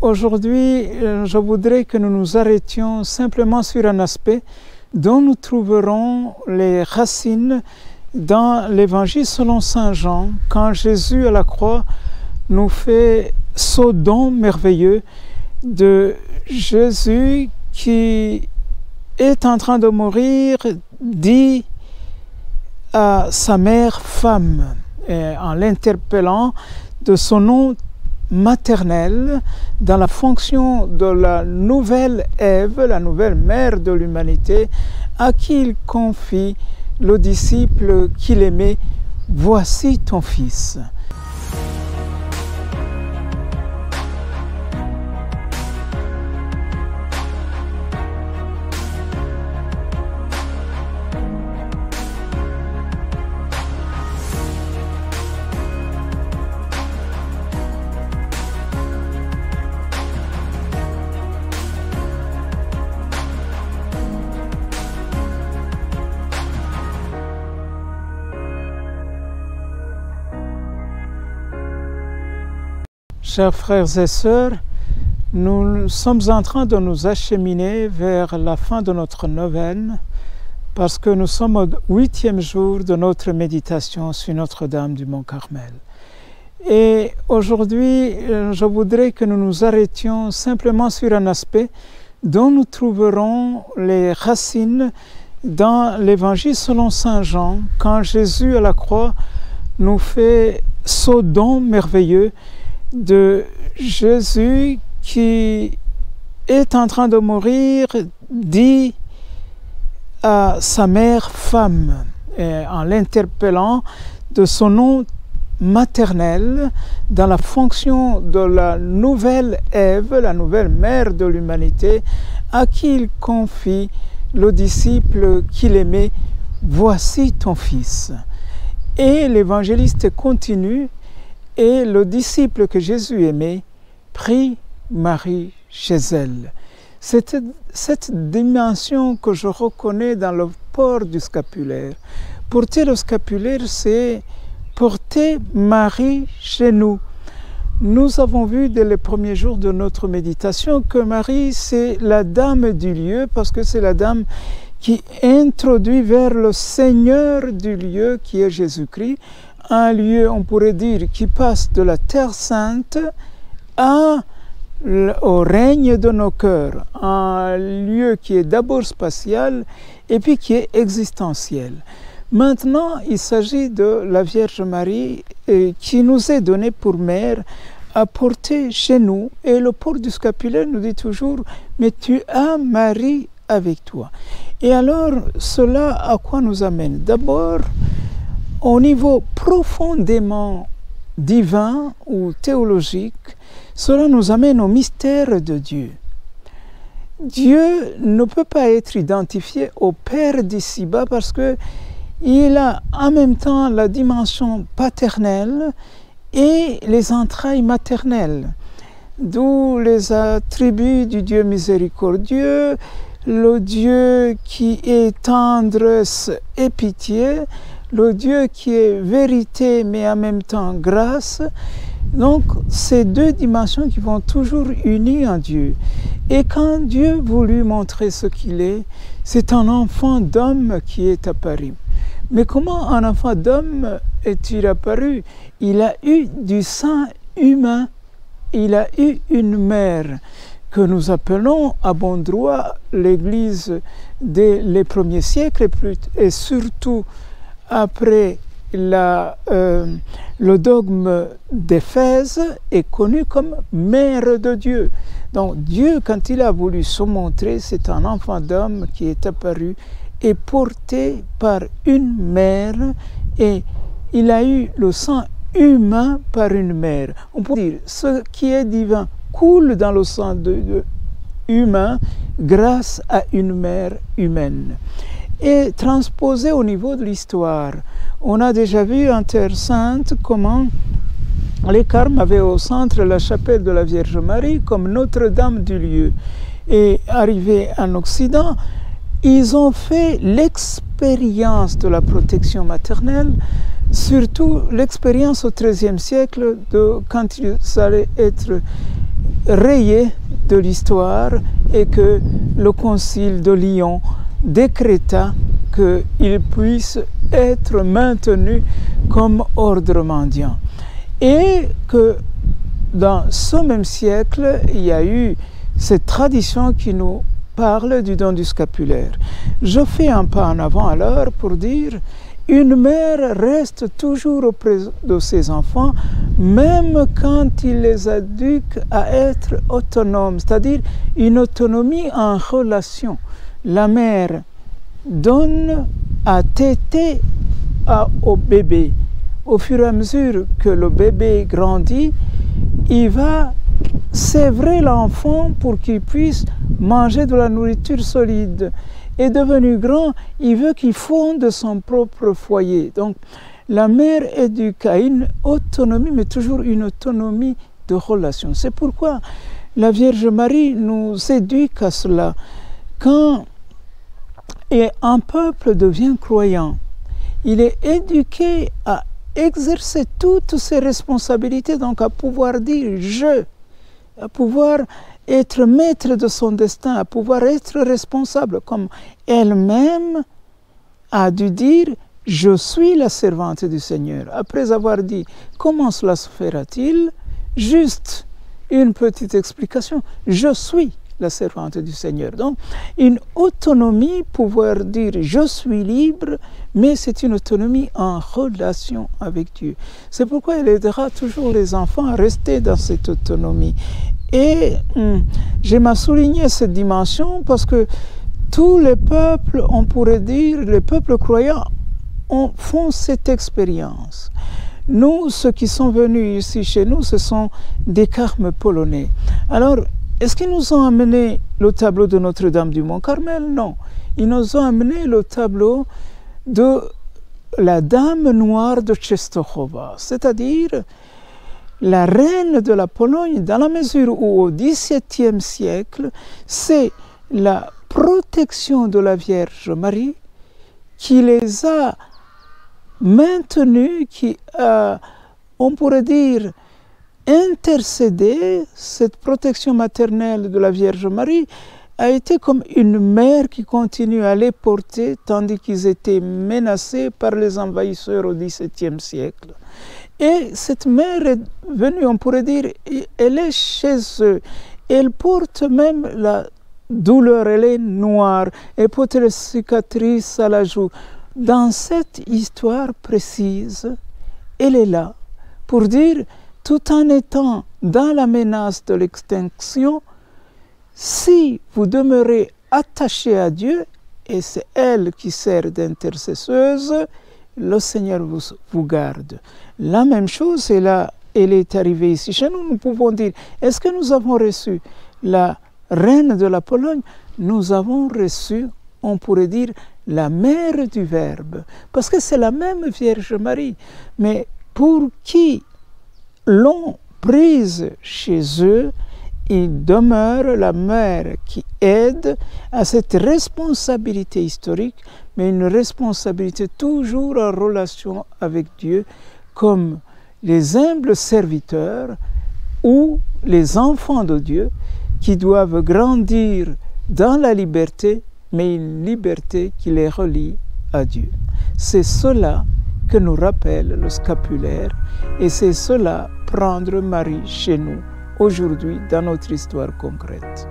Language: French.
aujourd'hui, je voudrais que nous nous arrêtions simplement sur un aspect dont nous trouverons les racines dans l'Évangile selon saint Jean, quand Jésus à la croix nous fait ce don merveilleux de Jésus qui est en train de mourir, dit à sa mère femme, en l'interpellant de son nom maternel dans la fonction de la nouvelle Ève, la nouvelle mère de l'humanité, à qui il confie le disciple qu'il aimait, « Voici ton fils ». Chers frères et sœurs, nous sommes en train de nous acheminer vers la fin de notre neuvaine parce que nous sommes au 8e jour de notre méditation sur Notre-Dame du Mont-Carmel. Et aujourd'hui, je voudrais que nous nous arrêtions simplement sur un aspect dont nous trouverons les racines dans l'Évangile selon saint Jean, quand Jésus à la croix nous fait ce don merveilleux de Jésus qui est en train de mourir, dit à sa mère femme, en l'interpellant de son nom maternel dans la fonction de la nouvelle Ève, la nouvelle mère de l'humanité, à qui il confie le disciple qu'il aimait, « Voici ton fils ». Et l'évangéliste continue, et le disciple que Jésus aimait prit Marie chez elle. C'est cette dimension que je reconnais dans le port du scapulaire. Porter le scapulaire, c'est porter Marie chez nous. Nous avons vu dès les premiers jours de notre méditation que Marie, c'est la dame du lieu, parce que c'est la dame qui introduit vers le Seigneur du lieu, qui est Jésus-Christ, un lieu, on pourrait dire, qui passe de la Terre Sainte au règne de nos cœurs, un lieu qui est d'abord spatial et puis qui est existentiel. Maintenant, il s'agit de la Vierge Marie qui nous est donnée pour mère à porter chez nous. Et le port du scapulaire nous dit toujours « Mais tu as Marie avec toi ». Et alors, cela à quoi nous amène? D'abord, au niveau profondément divin ou théologique, cela nous amène au mystère de Dieu. Dieu ne peut pas être identifié au Père d'ici-bas parce qu'il a en même temps la dimension paternelle et les entrailles maternelles, d'où les attributs du Dieu miséricordieux, le Dieu qui est tendresse et pitié, le Dieu qui est vérité mais en même temps grâce. Donc ces deux dimensions qui vont toujours unies en Dieu. Et quand Dieu voulut montrer ce qu'il est, c'est un enfant d'homme qui est apparu. Mais comment un enfant d'homme est-il apparu? Il a eu du sang humain, il a eu une mère que nous appelons à bon droit l'Église des premiers siècles et surtout après le dogme d'Éphèse est connu comme Mère de Dieu. Donc Dieu, quand il a voulu se montrer, c'est un enfant d'homme qui est apparu et porté par une mère, et il a eu le sang humain par une mère. On peut dire ce qui est divin coule dans le sang humain grâce à une mère humaine. Et transposé au niveau de l'histoire, on a déjà vu en Terre Sainte comment les Carmes avaient au centre la chapelle de la Vierge Marie comme Notre-Dame du lieu. Et arrivés en Occident, ils ont fait l'expérience de la protection maternelle, surtout l'expérience au XIIIe siècle de quand ils allaient être rayé de l'histoire et que le concile de Lyon décréta qu'il puisse être maintenu comme ordre mendiant. Et que dans ce même siècle, il y a eu cette tradition qui nous parle du don du scapulaire. Je fais un pas en avant alors pour dire une mère reste toujours auprès de ses enfants, même quand il les éduque à être autonomes, c'est-à-dire une autonomie en relation. La mère donne à téter au bébé. Au fur et à mesure que le bébé grandit, il va sévrer l'enfant pour qu'il puisse manger de la nourriture solide. Et devenu grand, il veut qu'il fonde son propre foyer. Donc, la mère éduque à une autonomie, mais toujours une autonomie de relation. C'est pourquoi la Vierge Marie nous éduque à cela. Quand un peuple devient croyant, il est éduqué à exercer toutes ses responsabilités, donc à pouvoir dire « je », à pouvoir être maître de son destin, à pouvoir être responsable, comme elle-même a dû dire « je suis la servante du Seigneur ». Après avoir dit « comment cela se fera-t-il ?» Juste une petite explication « je suis la servante du Seigneur ». Donc, une autonomie, pouvoir dire « je suis libre », mais c'est une autonomie en relation avec Dieu. C'est pourquoi elle aidera toujours les enfants à rester dans cette autonomie. Et j'aime souligner cette dimension parce que tous les peuples, on pourrait dire, les peuples croyants font cette expérience. Nous, ceux qui sont venus ici chez nous, ce sont des carmes polonais. Alors, est-ce qu'ils nous ont amené le tableau de Notre-Dame du Mont-Carmel? Non. Ils nous ont amené le tableau de la Dame Noire de Częstochowa, c'est-à-dire la reine de la Pologne, dans la mesure où au XVIIe siècle, c'est la protection de la Vierge Marie qui les a maintenus, qui a, on pourrait dire, intercédé. Cette protection maternelle de la Vierge Marie a été comme une mère qui continue à les porter tandis qu'ils étaient menacés par les envahisseurs au XVIIe siècle. Et cette mère est venue, on pourrait dire, elle est chez eux. Elle porte même la douleur, elle est noire, elle porte les cicatrices à la joue. Dans cette histoire précise, elle est là pour dire, tout en étant dans la menace de l'extinction, si vous demeurez attaché à Dieu, et c'est elle qui sert d'intercesseuse, le Seigneur vous garde. La même chose, elle est arrivée ici chez nous. Nous pouvons dire, est-ce que nous avons reçu la reine de la Pologne? Nous avons reçu, on pourrait dire, la mère du Verbe, parce que c'est la même Vierge Marie, mais pour qui l'ont prise chez eux, il demeure la mère qui aide à cette responsabilité historique, mais une responsabilité toujours en relation avec Dieu, comme les humbles serviteurs ou les enfants de Dieu qui doivent grandir dans la liberté, mais une liberté qui les relie à Dieu. C'est cela que nous rappelle le scapulaire et c'est cela prendre Marie chez nous aujourd'hui dans notre histoire concrète.